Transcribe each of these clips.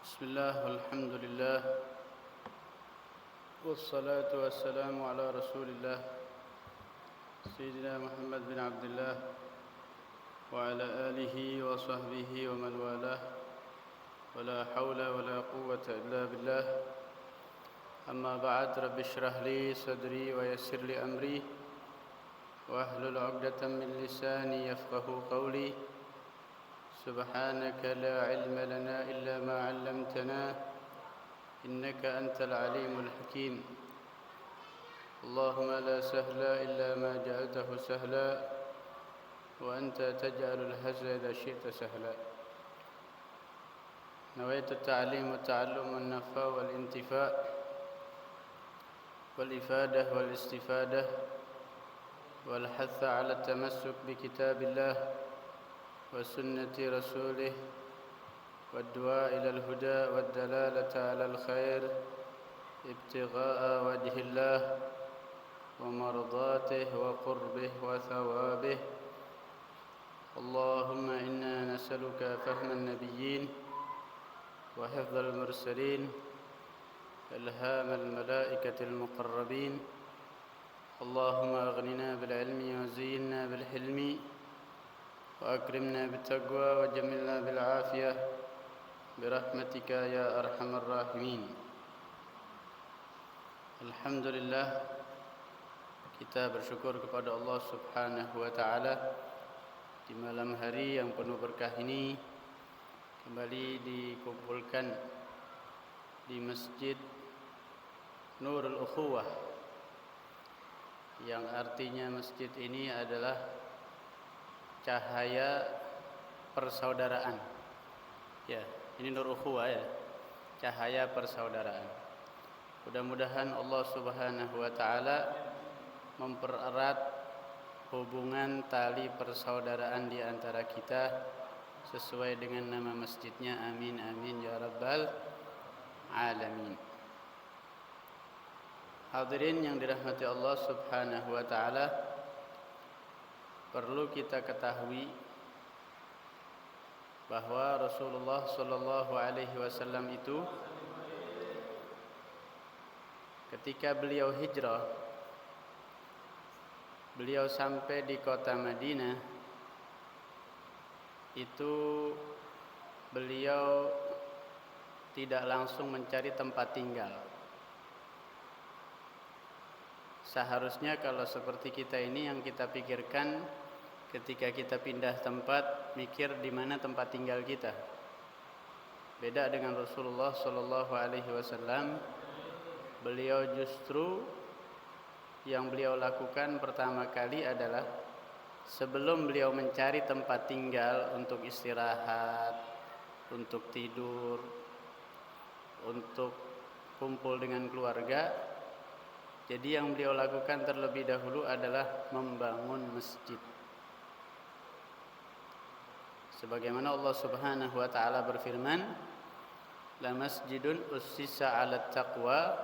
بسم الله والحمد لله والصلاة والسلام على رسول الله سيدنا محمد بن عبد الله وعلى آله وصحبه ومن والاه ولا حول ولا قوة إلا بالله. أما بعد، رب اشرح لي صدري ويسر لي أمري واحلل عقدة من لساني يفقه قولي. سبحانك لا علم لنا إلا ما علمتنا إنك أنت العليم الحكيم. اللهم لا سهل إلا ما جعلته سهلا وأنت تجعل الحزن إذا شئت سهلا. نويت التعليم والتعلم والنفع والانتفاع والإفادة والاستفادة والحث على التمسك بكتاب الله وسنة رسوله والدعاء إلى الهدى والدلالة على الخير ابتغاء وجه الله ومرضاته وقربه وثوابه. اللهم إنا نسألك فهم النبيين وحفظ المرسلين إلهام الملائكة المقربين. اللهم أغننا بالعلم وزينا بالحلم وأكرمنا بالتقوى وجملنا بالعافية برحمتك يا أرحم الراحمين. Alhamdulillah, kita bersyukur kepada Allah Subhanahu wa taala di malam hari yang penuh berkah ini kembali dikumpulkan di Masjid Nurul Ukhuwah, yang artinya masjid ini adalah cahaya persaudaraan. Ya, ini Nur Ukhuwah ya, cahaya persaudaraan. Mudah-mudahan Allah Subhanahu wa taala mempererat hubungan tali persaudaraan di antara kita sesuai dengan nama masjidnya. Amin amin ya rabbal alamin. Hadirin yang dirahmati Allah Subhanahu wa taala, perlu kita ketahui bahwa Rasulullah sallallahu alaihi wasallam itu ketika beliau hijrah, beliau sampai di kota Madinah, itu beliau tidak langsung mencari tempat tinggal. Seharusnya kalau seperti kita ini, yang kita pikirkan ketika kita pindah tempat, mikir di mana tempat tinggal kita. Beda dengan Rasulullah sallallahu alaihi wasallam. Beliau justru yang beliau lakukan pertama kali adalah sebelum beliau mencari tempat tinggal untuk istirahat, untuk tidur, untuk kumpul dengan keluarga, jadi yang beliau lakukan terlebih dahulu adalah membangun masjid. Sebagaimana Allah Subhanahu wa taala berfirman, "La masjidun ussisa 'alat taqwa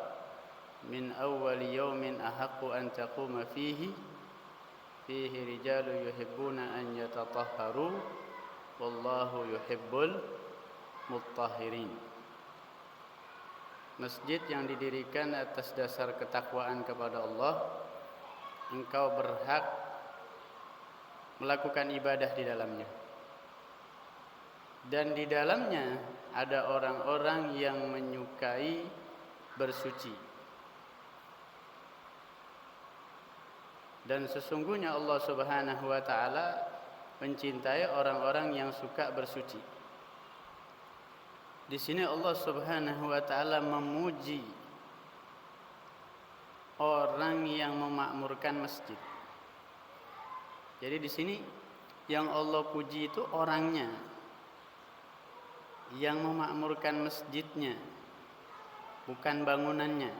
min awwali yawmin ahaqqu an taquma fihi rijalu yuhibbuna an yatatahharu wallahu yuhibbul mutahhirin." Masjid yang didirikan atas dasar ketakwaan kepada Allah, engkau berhak melakukan ibadah di dalamnya. Dan di dalamnya ada orang-orang yang menyukai bersuci. Dan sesungguhnya Allah Subhanahu wa taala mencintai orang-orang yang suka bersuci. Di sini Allah Subhanahu wa taala memuji orang yang memakmurkan masjid. Jadi di sini yang Allah puji itu orangnya, yang memakmurkan masjidnya, bukan bangunannya.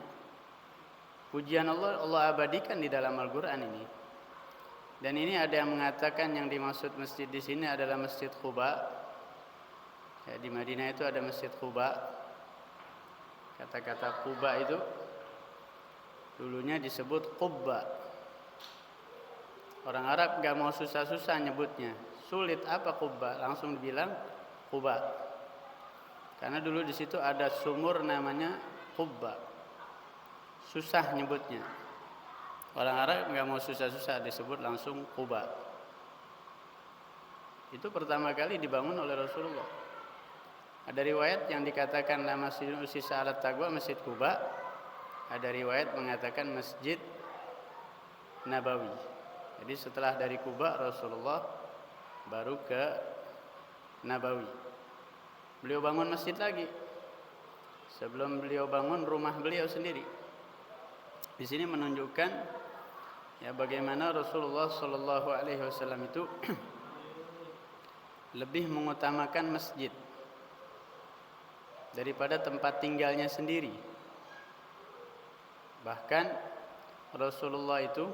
Pujian Allah abadikan di dalam Al-Qur'an ini. Dan ini ada yang mengatakan yang dimaksud masjid di sini adalah Masjid Quba. Ya, di Madinah itu ada Masjid Quba. Kata-kata Quba itu dulunya disebut Qubba. Orang Arab gak mau susah-susah nyebutnya. Sulit apa Qubba, langsung dibilang Quba. Karena dulu di situ ada sumur namanya Quba. Susah nyebutnya. Orang Arab nggak mau susah-susah, disebut langsung Quba. Itu pertama kali dibangun oleh Rasulullah. Ada riwayat yang dikatakan la masjidun usisa 'alat taqwa, Masjid Quba. Ada riwayat mengatakan Masjid Nabawi. Jadi setelah dari Quba Rasulullah baru ke Nabawi. Beliau bangun masjid lagi. Sebelum beliau bangun rumah beliau sendiri. Di sini menunjukkan ya bagaimana Rasulullah Shallallahu Alaihi Wasallam itu lebih mengutamakan masjid daripada tempat tinggalnya sendiri. Bahkan Rasulullah itu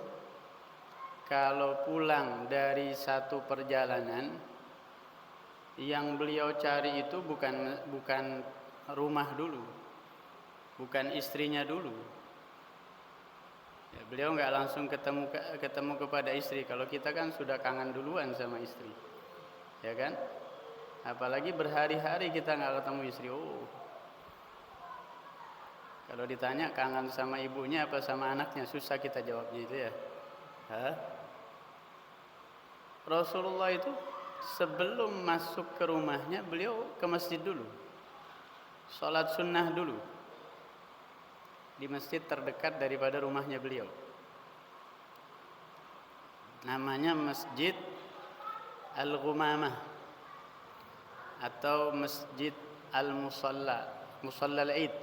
kalau pulang dari satu perjalanan, yang beliau cari itu bukan rumah dulu, bukan istrinya dulu. Ya, beliau nggak langsung ketemu kepada istri. Kalau kita kan sudah kangen duluan sama istri, ya kan? Apalagi berhari-hari kita nggak ketemu istri. Oh, kalau ditanya kangen sama ibunya apa sama anaknya, susah kita jawabnya itu ya. Rasulullah itu sebelum masuk ke rumahnya beliau ke masjid dulu, sholat sunnah dulu di masjid terdekat daripada rumahnya beliau. Namanya Masjid Al-Ghumamah atau Masjid Al-Musalla, Musalla Al-Id,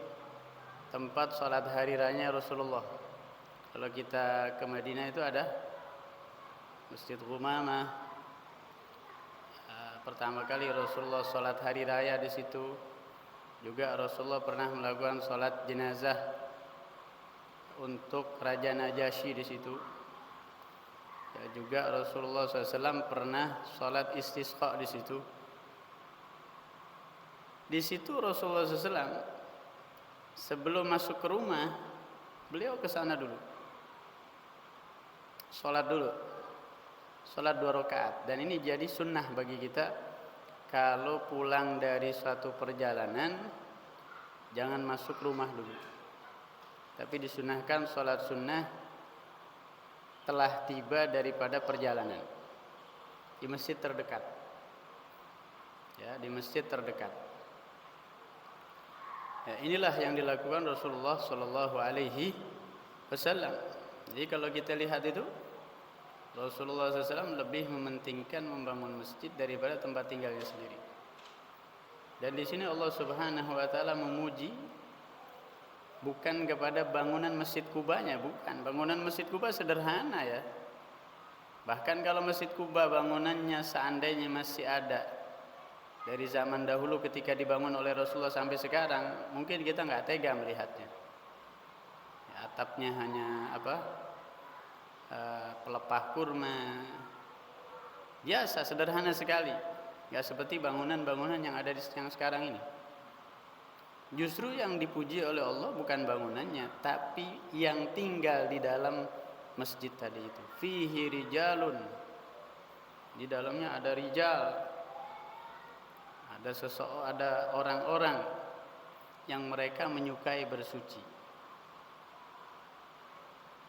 tempat sholat hari raya Rasulullah. Kalau kita ke Madinah itu ada Masjid Ghumamah. Pertama kali Rasulullah sholat hari raya di situ. Juga Rasulullah pernah melakukan sholat jenazah untuk Raja Najasyi di situ. Ya, juga Rasulullah SAW pernah sholat istisqa di situ. Di situ Rasulullah SAW sebelum masuk ke rumah beliau ke sana dulu, sholat dulu. Sholat 2 rakaat. Dan ini jadi sunnah bagi kita. Kalau pulang dari suatu perjalanan, jangan masuk rumah dulu, tapi disunahkan sholat sunnah telah tiba daripada perjalanan di masjid terdekat. Ya, di masjid terdekat. Ya, inilah yang dilakukan Rasulullah Shallallahu Alaihi Wasallam. Jadi kalau kita lihat itu, Rasulullah SAW lebih mementingkan membangun masjid daripada tempat tinggalnya sendiri. Dan di sini Allah Subhanahu Wa Taala memuji bukan kepada bangunan Masjid Kubanya, bukan. Bangunan Masjid Kuba sederhana ya. Bahkan kalau Masjid Kuba bangunannya seandainya masih ada dari zaman dahulu ketika dibangun oleh Rasulullah sampai sekarang, mungkin kita nggak tega melihatnya. Ya, atapnya hanya pelepah kurma, biasa, sederhana sekali, nggak seperti bangunan-bangunan yang ada yang sekarang ini. Justru yang dipuji oleh Allah bukan bangunannya, tapi yang tinggal di dalam masjid tadi itu. Fihi rijalun, di dalamnya ada rijal, ada orang-orang yang mereka menyukai bersuci.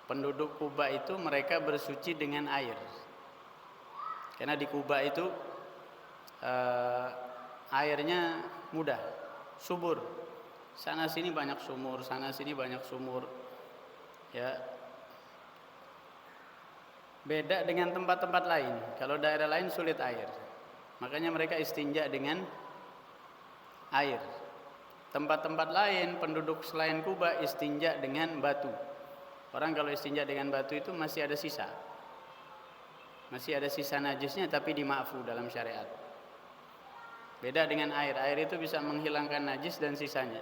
Penduduk Kuba itu mereka bersuci dengan air. Karena di Kuba itu airnya mudah, subur. Sana sini banyak sumur, sana sini banyak sumur. Ya. Beda dengan tempat-tempat lain. Kalau daerah lain sulit air. Makanya mereka istinja dengan air. Tempat-tempat lain penduduk selain Kuba istinja dengan batu. Orang kalau istinja dengan batu itu masih ada sisa. Masih ada sisa najisnya tapi dimaafu dalam syariat. Beda dengan air. Air itu bisa menghilangkan najis dan sisanya.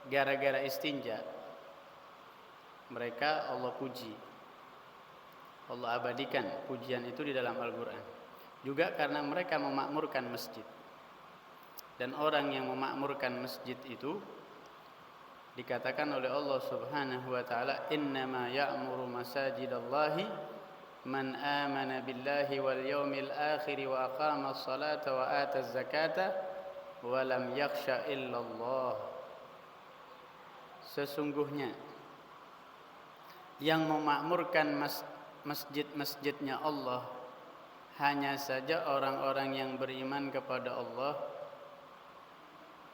Gara-gara istinja, mereka Allah puji. Allah abadikan pujian itu di dalam Al-Quran. Juga karena mereka memakmurkan masjid. Dan orang yang memakmurkan masjid itu dikatakan oleh Allah Subhanahu wa taala, innama ya'muru masajidallahi man amana billahi wal yawmil akhir wa aqama as-salata wa ata az-zakata wa lam yakhsha illallah. Sesungguhnya yang memakmurkan masjid-masjidnya Allah hanya saja orang-orang yang beriman kepada Allah,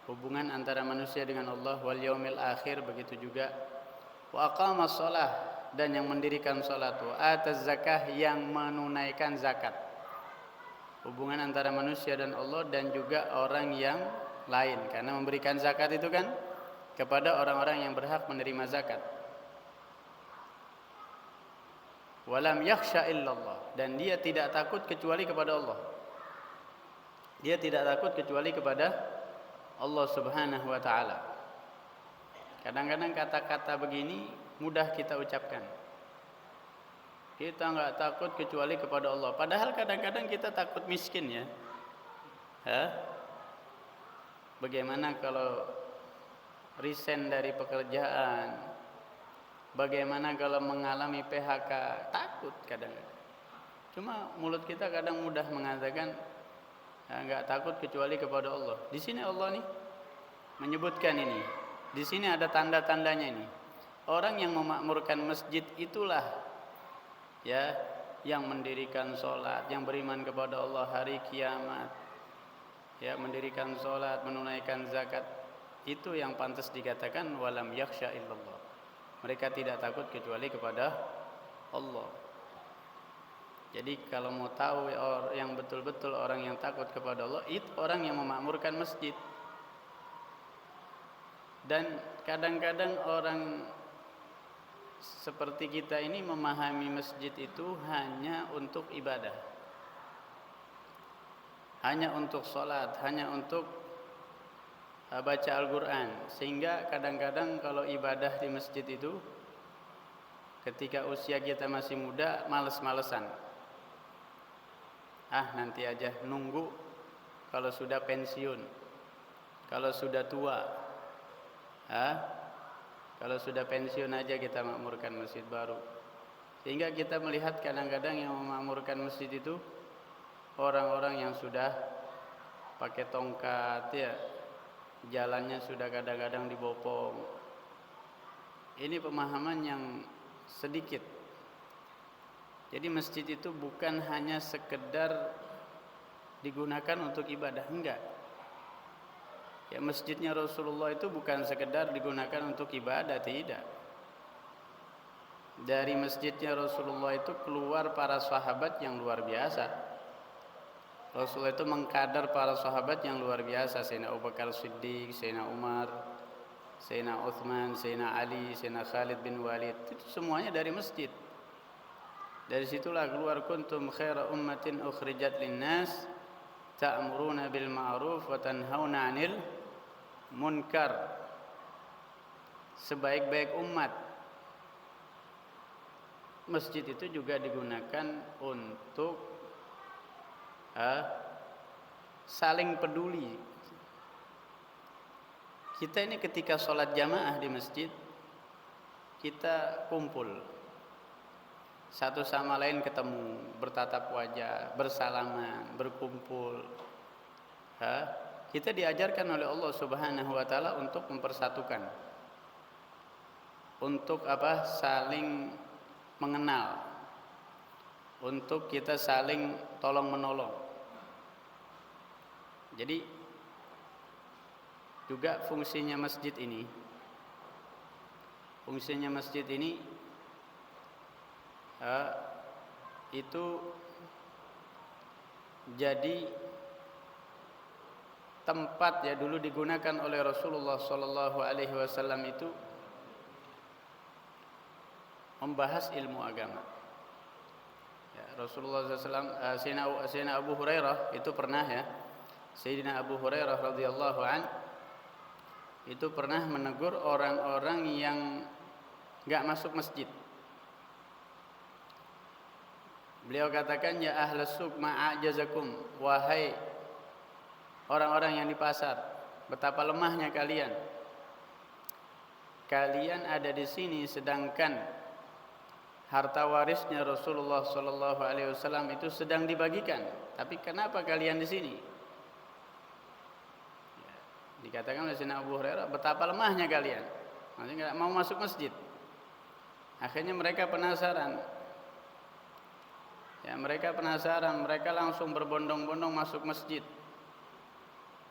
hubungan antara manusia dengan Allah, wal yaumil akhir, begitu juga wa aqamas shalah, dan yang mendirikan salat, wa ataz zakah, yang menunaikan zakat. Hubungan antara manusia dan Allah dan juga orang yang lain, karena memberikan zakat itu kan kepada orang-orang yang berhak menerima zakat. Walam yakhsha illallah, dan dia tidak takut kecuali kepada Allah. Dia tidak takut kecuali kepada Allah Subhanahu wa taala. Kadang-kadang kata-kata begini mudah kita ucapkan. Kita enggak takut kecuali kepada Allah. Padahal kadang-kadang kita takut miskin ya. Bagaimana kalau resign dari pekerjaan? Bagaimana kalau mengalami PHK? Takut kadang-kadang. Cuma mulut kita kadang mudah mengatakan enggak takut kecuali kepada Allah. Di sini Allah nih menyebutkan ini. Di sini ada tanda-tandanya ini. Orang yang memakmurkan masjid itulah ya yang mendirikan salat, yang beriman kepada Allah hari kiamat. Ya, mendirikan salat, menunaikan zakat, itu yang pantas dikatakan walam yakhsha illallah. Mereka tidak takut kecuali kepada Allah. Jadi kalau mau tahu yang betul-betul orang yang takut kepada Allah, itu orang yang memakmurkan masjid. Dan kadang-kadang orang seperti kita ini memahami masjid itu hanya untuk ibadah, hanya untuk sholat, hanya untuk baca Al-Quran. Sehingga kadang-kadang kalau ibadah di masjid itu, ketika usia kita masih muda, males-malesan. Nanti aja, nunggu kalau sudah pensiun, kalau sudah tua. Kalau sudah pensiun aja kita makmurkan masjid baru. Sehingga kita melihat kadang-kadang yang memakmurkan masjid itu orang-orang yang sudah pakai tongkat ya, jalannya sudah kadang-kadang dibopong. Ini pemahaman yang sedikit. Jadi masjid itu bukan hanya sekedar digunakan untuk ibadah, enggak. Ya, masjidnya Rasulullah itu bukan sekedar digunakan untuk ibadah, tidak. Dari masjidnya Rasulullah itu keluar para sahabat yang luar biasa. Rasulullah itu mengkadar para sahabat yang luar biasa. Sayyidina Abu Bakar Siddiq, Sayyidina Umar, Sayyidina Uthman, Sayyidina Ali, Sayyidina Khalid bin Walid. Itu semuanya dari masjid. Dari situlah keluar kuntum khaira ummatin ukhrijat linnas ta'muruna bil ma'ruf wa tanhauna 'anil munkar. Sebaik-baik umat. Masjid itu juga digunakan untuk saling peduli. Kita ini ketika sholat jamaah di masjid, kita kumpul, satu sama lain ketemu, bertatap wajah, bersalaman, berkumpul. Kita diajarkan oleh Allah Subhanahu wa taala untuk mempersatukan. Untuk saling mengenal. Untuk kita saling tolong-menolong. Jadi juga fungsinya masjid ini itu jadi tempat ya, dulu digunakan oleh Rasulullah sallallahu alaihi wasallam itu membahas ilmu agama. Ya, Rasulullah SAW, Sayyidina Abu Hurairah itu pernah ya, Sayyidina Abu Hurairah radhiyallahu an itu pernah menegur orang-orang yang enggak masuk masjid. Beliau katakan, ya ahlas suq ma'ajazakum, wahai orang-orang yang di pasar, betapa lemahnya kalian. Kalian ada di sini sedangkan harta warisnya Rasulullah sallallahu alaihi wasallam itu sedang dibagikan. Tapi kenapa kalian di sini? Ya, dikatakan oleh Sayyidina Abu Hurairah, betapa lemahnya kalian. Maksudnya enggak mau masuk masjid. Akhirnya mereka penasaran. Ya, mereka penasaran, mereka langsung berbondong-bondong masuk masjid.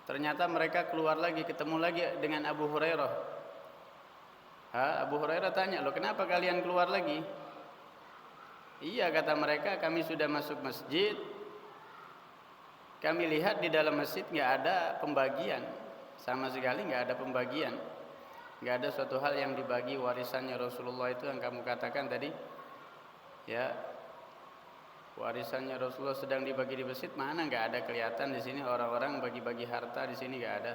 Ternyata mereka keluar lagi, ketemu lagi dengan Abu Hurairah. Abu Hurairah tanya, "Loh, kenapa kalian keluar lagi?" Iya, kata mereka, kami sudah masuk masjid. Kami lihat di dalam masjid nggak ada pembagian, sama sekali nggak ada pembagian, nggak ada suatu hal yang dibagi warisannya Rasulullah itu yang kamu katakan tadi. Ya, warisannya Rasulullah sedang dibagi di masjid, mana nggak ada kelihatan di sini orang-orang bagi-bagi harta di sini nggak ada.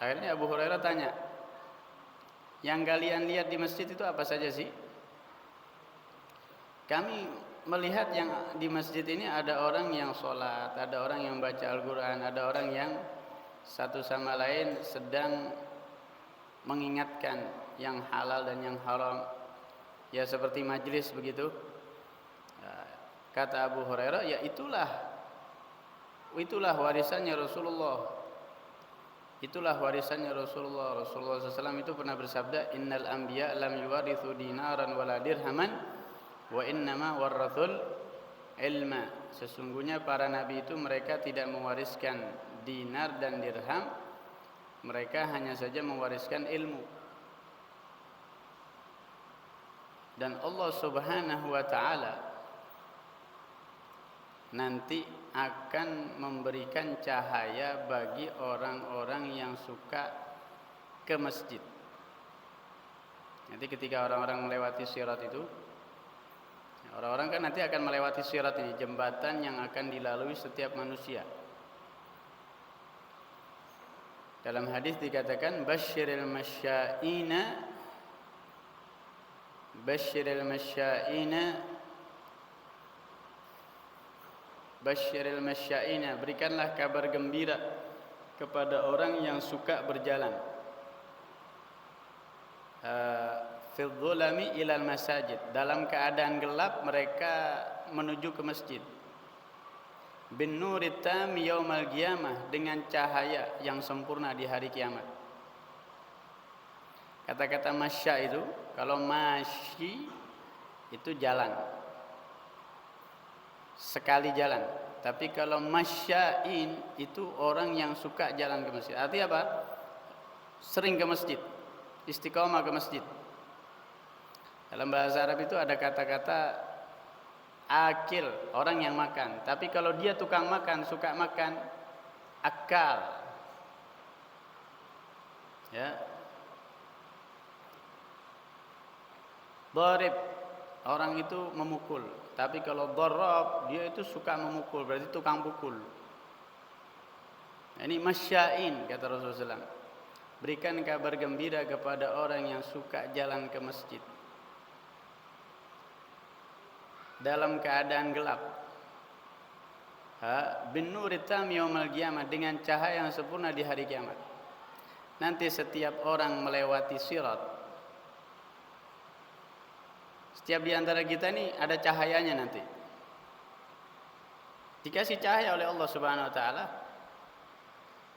Akhirnya Abu Hurairah tanya, yang kalian lihat di masjid itu apa saja sih? Kami melihat yang di masjid ini ada orang yang sholat, ada orang yang baca Al-Quran, ada orang yang satu sama lain sedang mengingatkan yang halal dan yang haram. Ya seperti majlis begitu. Kata Abu Hurairah, ya itulah warisannya Rasulullah. Itulah warisannya Rasulullah. Rasulullah SAW itu pernah bersabda, Innal anbiya lam yuwarithu dinaran wala dirhaman, wa innama warrathul ilma. Sesungguhnya para nabi itu mereka tidak mewariskan dinar dan dirham, mereka hanya saja mewariskan ilmu. Dan Allah Subhanahu wa ta'ala nanti akan memberikan cahaya bagi orang-orang yang suka ke masjid. Nanti ketika orang-orang melewati sirat itu, orang-orang kan nanti akan melewati sirat ini, jembatan yang akan dilalui setiap manusia. Dalam hadis dikatakan, Basyiril masyaina, berikanlah kabar gembira kepada orang yang suka berjalan. Fil dhulami ilal masajid, dalam keadaan gelap mereka menuju ke masjid. Bin nurit tam yaumal qiyamah, dengan cahaya yang sempurna di hari kiamat. Kata-kata masya itu, kalau masyi itu jalan, sekali jalan. Tapi kalau masyain itu orang yang suka jalan ke masjid. Artinya apa? Sering ke masjid, istiqomah ke masjid. Dalam bahasa Arab itu ada kata-kata akil, orang yang makan. Tapi kalau dia tukang makan, suka makan, akal. Ya. Dharib, orang itu memukul. Tapi kalau dharab, dia itu suka memukul, berarti tukang pukul. Ini masyain, kata Rasulullah SAW. Berikan kabar gembira kepada orang yang suka jalan ke masjid dalam keadaan gelap. Bin nurit tam yaumal qiyamah, dengan cahaya yang sempurna di hari kiamat. Nanti setiap orang melewati sirat, setiap di antara kita ini ada cahayanya nanti. Dikasih cahaya oleh Allah Subhanahu wa taala.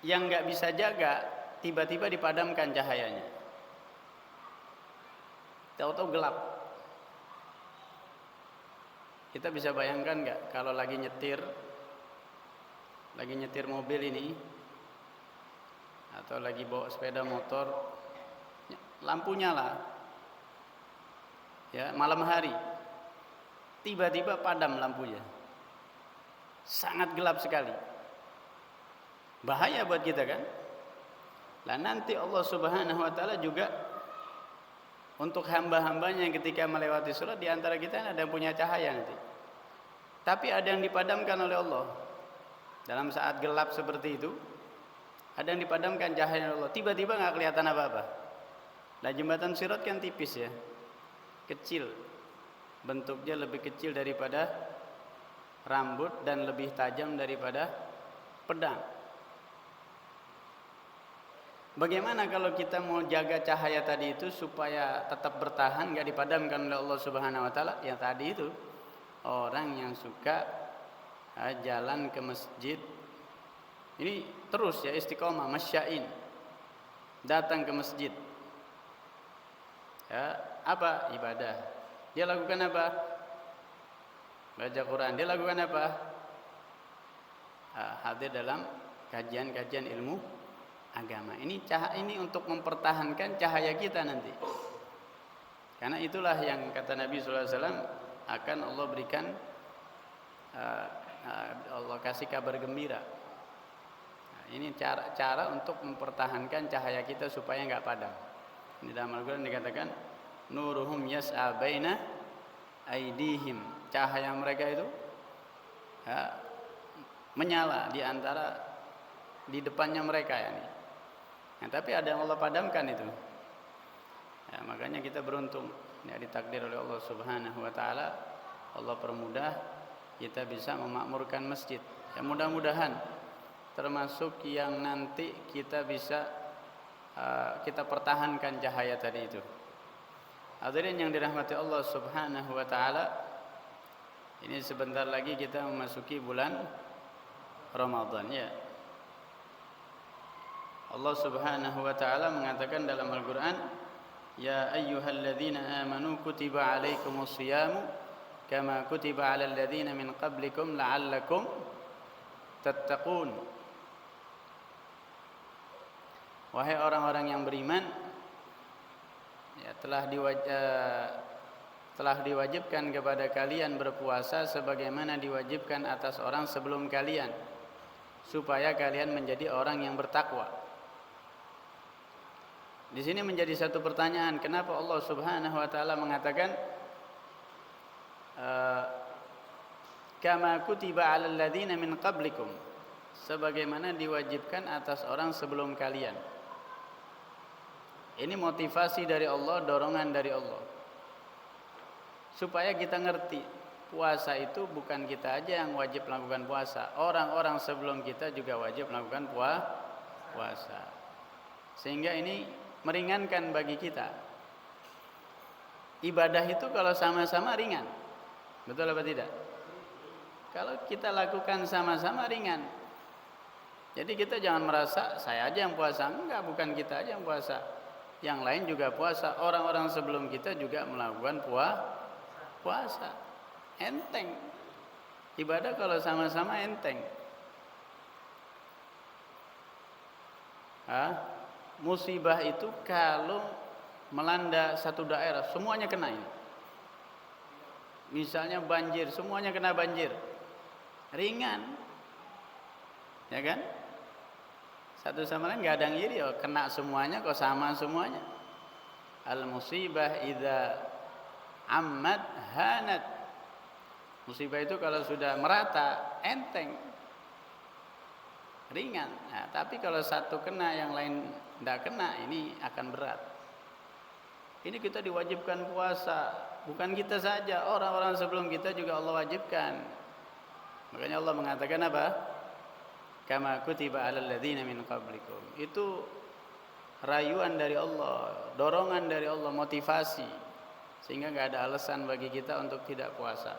Yang enggak bisa jaga, tiba-tiba dipadamkan cahayanya. Tahu-tahu gelap. Kita bisa bayangkan enggak kalau lagi nyetir mobil ini, atau lagi bawa sepeda motor, lampu nyala. Ya, malam hari tiba-tiba padam lampunya, sangat gelap sekali, bahaya buat kita kan. Lah nanti Allah Subhanahu wa taala juga untuk hamba-hambanya yang ketika melewati surat, di antara kita ada yang punya cahaya nanti, tapi ada yang dipadamkan oleh Allah. Dalam saat gelap seperti itu, ada yang dipadamkan cahaya Allah, tiba-tiba nggak kelihatan apa-apa. Nah, jembatan sirat kan tipis ya, kecil, bentuknya lebih kecil daripada rambut dan lebih tajam daripada pedang. Bagaimana kalau kita mau jaga cahaya tadi itu supaya tetap bertahan, nggak dipadamkan oleh Allah Subhanahu Wa Taala? Yang tadi itu orang yang suka jalan ke masjid, ini terus ya istiqomah, masyain, datang ke masjid, ya apa ibadah? Dia lakukan apa? Baca Quran. Dia lakukan apa? Hadir dalam kajian-kajian ilmu agama. Ini untuk mempertahankan cahaya kita nanti. Karena itulah yang kata Nabi SAW akan Allah berikan, Allah kasih kabar gembira. Nah, ini cara untuk mempertahankan cahaya kita supaya nggak padam. Ini dalam Al-Quran dikatakan nuruhum yas'a baina aidihim. Cahaya mereka itu menyala di depannya mereka ya nih. Nah, tapi ada yang Allah padamkan itu. Ya, makanya kita beruntung ya, ditakdir oleh Allah Subhanahu Wa Taala. Allah permudah kita bisa memakmurkan masjid. Ya, mudah-mudahan termasuk yang nanti kita bisa kita pertahankan cahaya tadi itu. Hadirin yang dirahmati Allah Subhanahu Wa Taala, ini sebentar lagi kita memasuki bulan Ramadan ya. Allah Subhanahu Wa Taala mengatakan dalam Al-Quran, ya ayyuhalladzina amanu kutiba alaikumus shiyamu kama kutiba alal ladzina min qablikum la'allakum tattaqun. Wahai orang-orang yang beriman, ya, telah diwajibkan kepada kalian berpuasa sebagaimana diwajibkan atas orang sebelum kalian, supaya kalian menjadi orang yang bertakwa. Di sini menjadi satu pertanyaan, kenapa Allah Subhanahu Wa Taala mengatakan kama kutiba 'alal ladzina min qablikum, sebagaimana diwajibkan atas orang sebelum kalian. Ini motivasi dari Allah, dorongan dari Allah, supaya kita ngerti puasa itu bukan kita aja yang wajib melakukan puasa, orang-orang sebelum kita juga wajib melakukan puasa. Sehingga ini meringankan bagi kita. Ibadah itu kalau sama-sama ringan, betul apa tidak? Kalau kita lakukan sama-sama ringan. Jadi kita jangan merasa saya aja yang puasa. Enggak, bukan kita aja yang puasa, yang lain juga puasa. Orang-orang sebelum kita juga melakukan puasa. Enteng. Ibadah kalau sama-sama enteng. Musibah itu kalau melanda satu daerah semuanya kena ini. Misalnya banjir, semuanya kena banjir. Ringan. Ya kan? Satu sama lain enggak ada yang iri, kena semuanya kok sama semuanya. Al musibah idza ammat hanat. Musibah itu kalau sudah merata enteng, ringan. Nah, tapi kalau satu kena yang lain tidak kena, ini akan berat. Ini kita diwajibkan puasa, bukan kita saja, orang-orang sebelum kita juga Allah wajibkan. Makanya Allah mengatakan apa? Kama kutiba 'alal ladzina min qablikum. Itu rayuan dari Allah, dorongan dari Allah, motivasi, sehingga nggak ada alasan bagi kita untuk tidak puasa.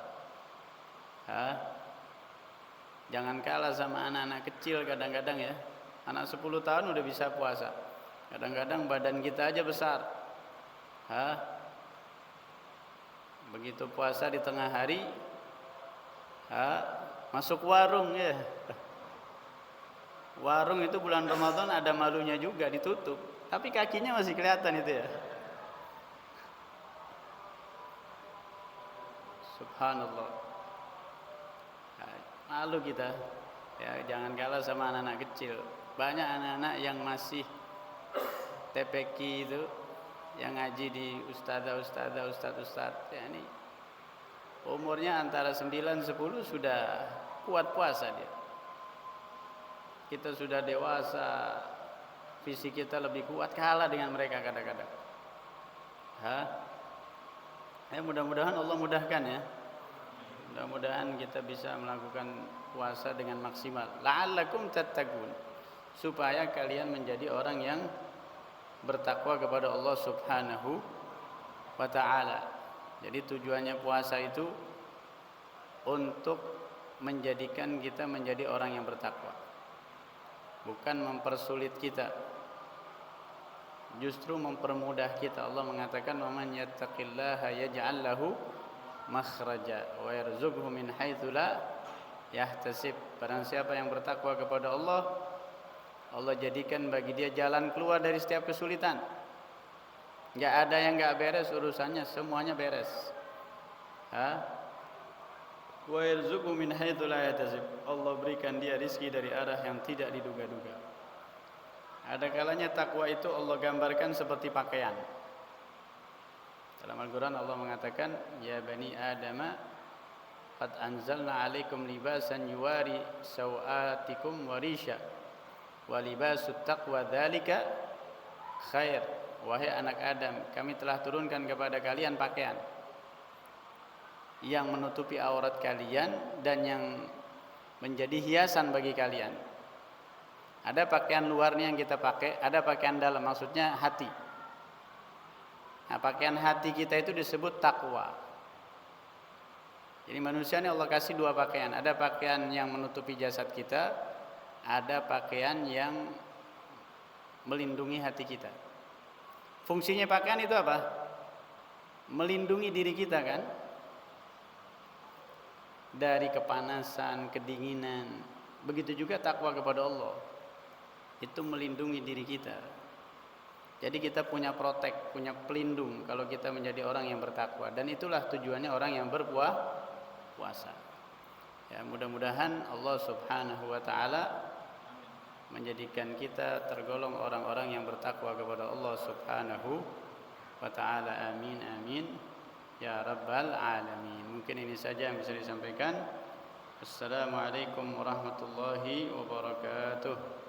Jangan kalah sama anak-anak kecil kadang-kadang ya. Anak 10 tahun udah bisa puasa. Kadang-kadang badan kita aja besar. Begitu puasa di tengah hari, masuk warung ya. Warung itu bulan Ramadan ada malunya juga, ditutup. Tapi kakinya masih kelihatan itu ya. Subhanallah. Malu kita ya, jangan kalah sama anak-anak kecil. Banyak anak-anak yang masih TPQ itu, yang ngaji di ustadz ya, ini umurnya antara 9-10 sudah kuat puasa dia. Kita sudah dewasa, fisik kita lebih kuat, kalah dengan mereka kadang-kadang. Mudah-mudahan Allah mudahkan ya. Mudah-mudahan kita bisa melakukan puasa dengan maksimal. La'allakum tattaqun, supaya kalian menjadi orang yang bertakwa kepada Allah Subhanahu wa taala. Jadi tujuannya puasa itu untuk menjadikan kita menjadi orang yang bertakwa, bukan mempersulit kita, justru mempermudah kita. Allah mengatakan, "Wa man yattaqillaha yaj'al lahu makhraja wa yarzuqhu min haitsu la yahtasib." Barang siapa yang bertakwa kepada Allah, Allah jadikan bagi dia jalan keluar dari setiap kesulitan. Enggak ada yang enggak beres urusannya, semuanya beres. Wa yarzuqhu min haitsu la yahtasib. Allah berikan dia rezeki dari arah yang tidak diduga-duga. Ada kalanya takwa itu Allah gambarkan seperti pakaian. Dalam Al-Quran Allah mengatakan, "Ya bani Adama, qad anzalna 'alaikum libasan yuwari sawatikum wa risha, wa libasut taqwa dzalika khair." Wahai anak Adam, kami telah turunkan kepada kalian pakaian yang menutupi aurat kalian dan yang menjadi hiasan bagi kalian. Ada pakaian luarnya yang kita pakai, ada pakaian dalam, maksudnya hati. Nah, pakaian hati kita itu disebut takwa. Jadi manusia ini Allah kasih dua pakaian. Ada pakaian yang menutupi jasad kita, ada pakaian yang melindungi hati kita. Fungsinya pakaian itu apa? Melindungi diri kita kan? Dari kepanasan, kedinginan. Begitu juga takwa kepada Allah. Itu melindungi diri kita. Jadi kita punya protek, punya pelindung kalau kita menjadi orang yang bertakwa. Dan itulah tujuannya orang yang berpuasa. Ya, mudah-mudahan Allah Subhanahu wa taala menjadikan kita tergolong orang-orang yang bertakwa kepada Allah Subhanahu wa taala. Amin amin ya rabbal alamin. Mungkin ini saja yang bisa disampaikan. Assalamualaikum warahmatullahi wabarakatuh.